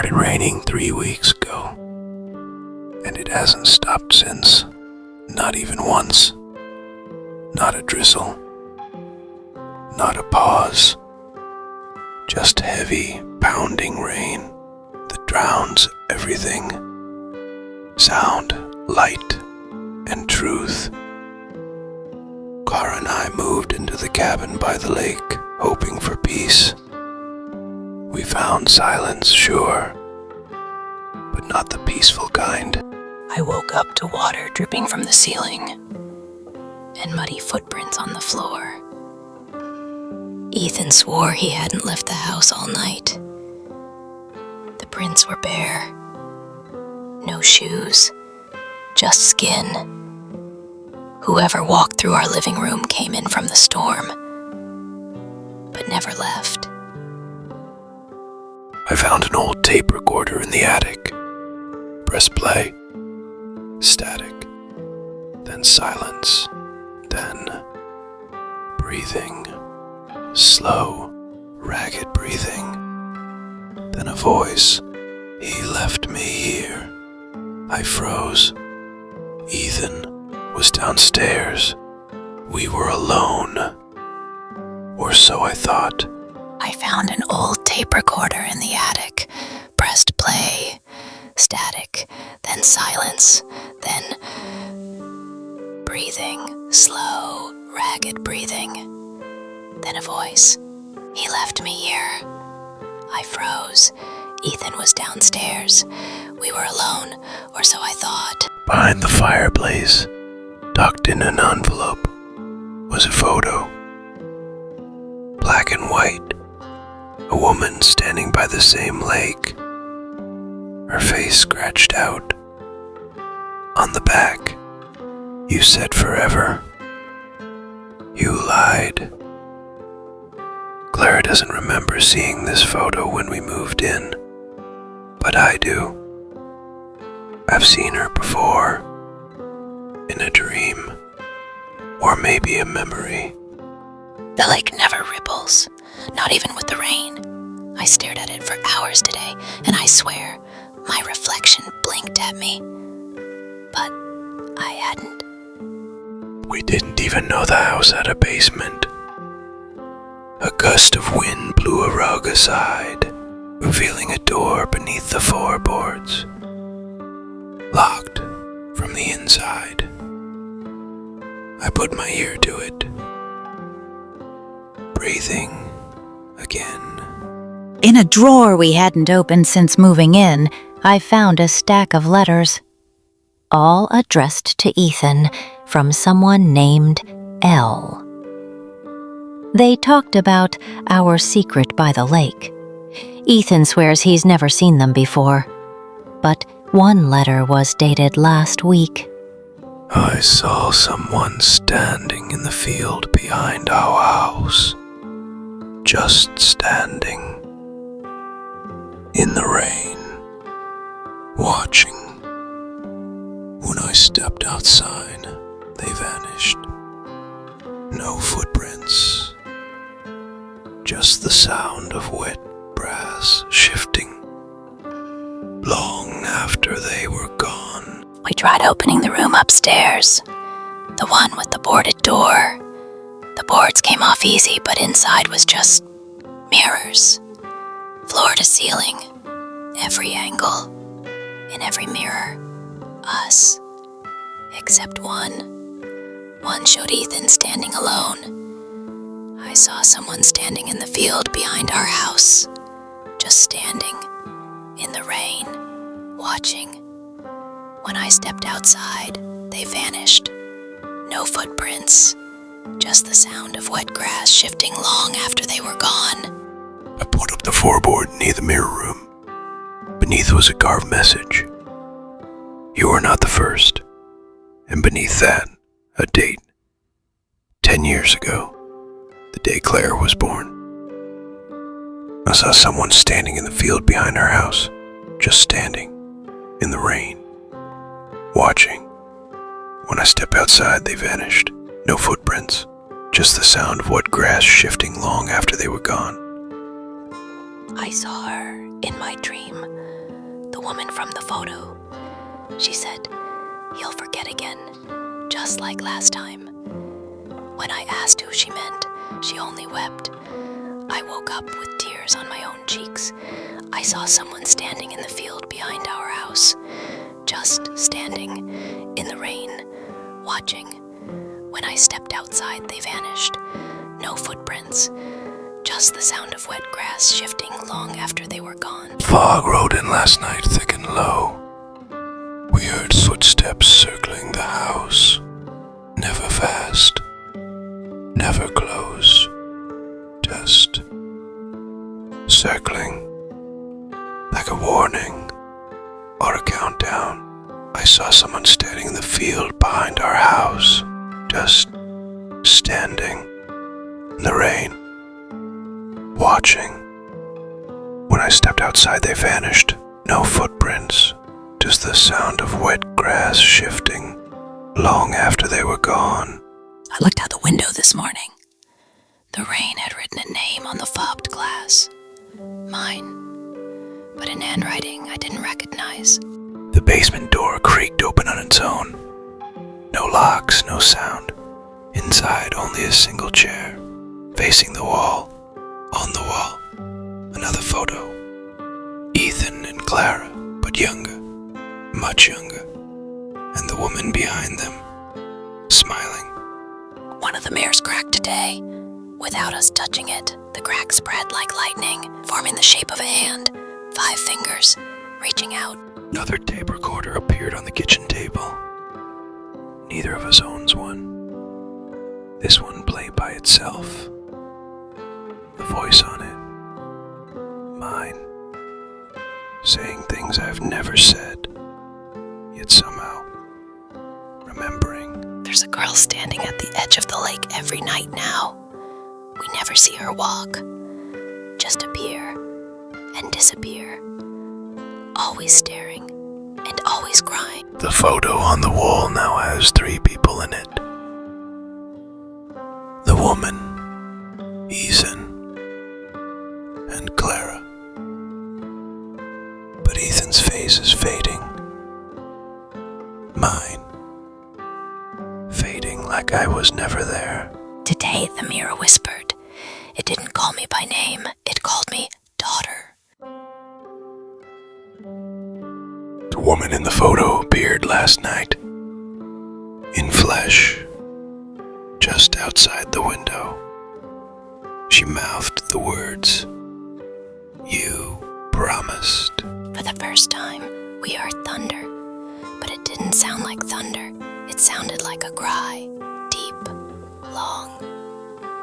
started raining 3 weeks ago, and it hasn't stopped since. Not even once. Not a drizzle. Not a pause. Just heavy, pounding rain that drowns everything. Sound, light, and truth. Clara and I moved into the cabin by the lake, hoping for peace. We found silence, sure, but not the peaceful kind. I woke up to water dripping from the ceiling and muddy footprints on the floor. Ethan swore he hadn't left the house all night. The prints were bare. No shoes, just skin. Whoever walked through our living room came in from the storm, but never left. I found an old tape recorder in the attic. Press play. Static. Then silence. Then breathing. Slow, ragged breathing. Then a voice. He left me here. I froze. Ethan was downstairs. We were alone. Or so I thought. I found an old tape recorder in the attic. Pressed play. Static. Then silence. Then breathing. Slow, ragged breathing. Then a voice. He left me here. I froze. Ethan was downstairs. We were alone, or so I thought. Behind the fireplace, tucked in an envelope, was a photo. Black and white. A woman standing by the same lake. Her face scratched out. On the back, you said forever. You lied. Clara doesn't remember seeing this photo when we moved in, but I do. I've seen her before, in a dream, or maybe a memory. The lake never ripples, not even with the rain. I stared at it for hours today, and I swear, my reflection blinked at me. But I hadn't. We didn't even know the house had a basement. A gust of wind blew a rug aside, revealing a door beneath the floorboards. Locked from the inside. I put my ear to it. Breathing again. In a drawer we hadn't opened since moving in, I found a stack of letters, all addressed to Ethan from someone named L. They talked about our secret by the lake. Ethan swears he's never seen them before, but one letter was dated last week. I saw someone standing in the field behind our house. Just standing. In the rain. Watching. When I stepped outside, they vanished. No footprints. Just the sound of wet grass shifting. Long after they were gone. We tried opening the room upstairs, the one with the boarded door. The boards came off easy, but inside was just mirrors. Floor to ceiling, every angle, in every mirror, us, except one. One showed Ethan standing alone. I saw someone standing in the field behind our house, just standing, in the rain, watching. When I stepped outside, they vanished. No footprints, just the sound of wet grass shifting long after they were gone. I put up the floorboard near the mirror room. Beneath was a carved message. You are not the first. And beneath that, a date. 10 years ago, the day Claire was born. I saw someone standing in the field behind our house, just standing, in the rain, watching. When I stepped outside, they vanished. No footprints, just the sound of wet grass shifting long after they were gone. I saw her In my dream, the woman from the photo, she said, "You'll forget again, just like last time." When I asked who she meant, she only wept. I woke up with tears on my own cheeks. I saw someone standing in the field behind our house, just standing in the rain, watching. When I stepped outside, they vanished. No footprints, just the sound of wet grass shifting long after they were gone. Fog rolled in last night, thick and low. We heard footsteps circling the house. Never fast, never close, just circling. Like a warning or a countdown. I saw someone standing in the field behind our house, just standing in the rain, watching. When I stepped outside, they vanished. No footprints, just the sound of wet grass shifting long after they were gone. I looked out the window this morning. The rain had written a name on the fobbed glass. Mine. But in handwriting I didn't recognize. The basement door creaked open on its own. No locks, no sound. Inside, only a single chair, facing the wall. On the wall, another photo. Ethan and Clara, but younger, much younger. And the woman behind them, smiling. One of the mirrors cracked today. Without us touching it, the crack spread like lightning, forming the shape of a hand. 5 fingers, reaching out. Another tape recorder appeared on the kitchen table. Neither of us owns one. This one played by itself. The voice on it, mine, saying things I've never said, yet somehow remembering. There's a girl standing at the edge of the lake every night now. We never see her walk, just appear and disappear, always staring and always crying. The photo on the wall now has 3 people in it. The woman, Ethan, and Clara. But Ethan's face is fading. Mine, fading like I was never there. Today the mirror whispered. It didn't call me by name, it called me daughter. The woman in the photo appeared last night, in flesh, just outside the window. She mouthed the words, "You promised." For the first time, we heard thunder, but it didn't sound like thunder. It sounded like a cry, deep, long,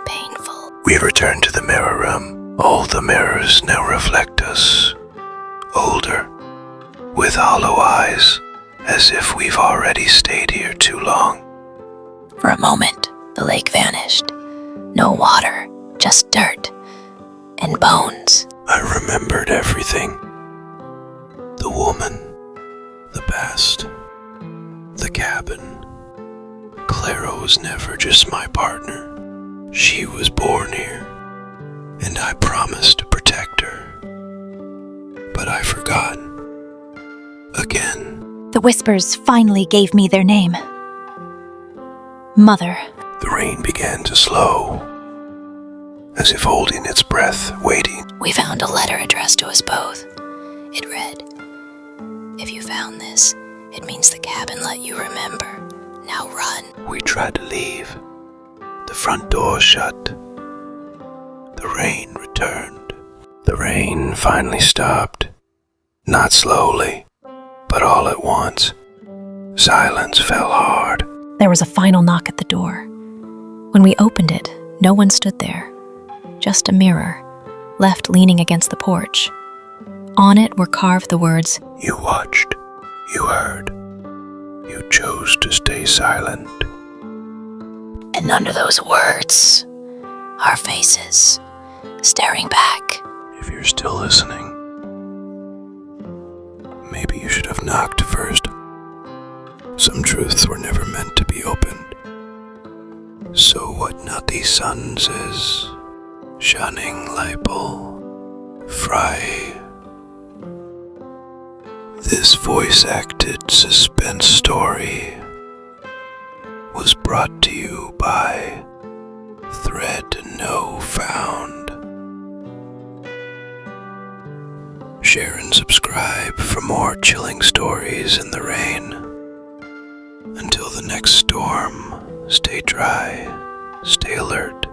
painful. We returned to the mirror room. All the mirrors now reflect us, older, with hollow eyes, as if we've already stayed here too long. For a moment, the lake vanished. No water, just dirt and bones. I remembered everything. The woman, the past, the cabin. Clara was never just my partner. She was born here, and I promised to protect her. But I forgot. Again. The whispers finally gave me their name. Mother. The rain began to slow, as if holding its breath, waiting. We found a letter addressed to us both. It read, "If you found this, it means the cabin let you remember. Now run." We tried to leave. The front door shut. The rain returned. The rain finally stopped. Not slowly, but all at once. Silence fell hard. There was a final knock at the door. When we opened it, no one stood there. Just a mirror, left leaning against the porch. On it were carved the words, "You watched. You heard. You chose to stay silent." and under those words, our faces, staring back. If you're still listening, maybe you should have knocked first. Some truths were never meant to be opened. So what naughty son says, shunning libel, fry This voice-acted suspense story was brought to you by Thread No Found. Share and subscribe for more chilling stories in the rain. Until the next storm, stay dry, stay alert,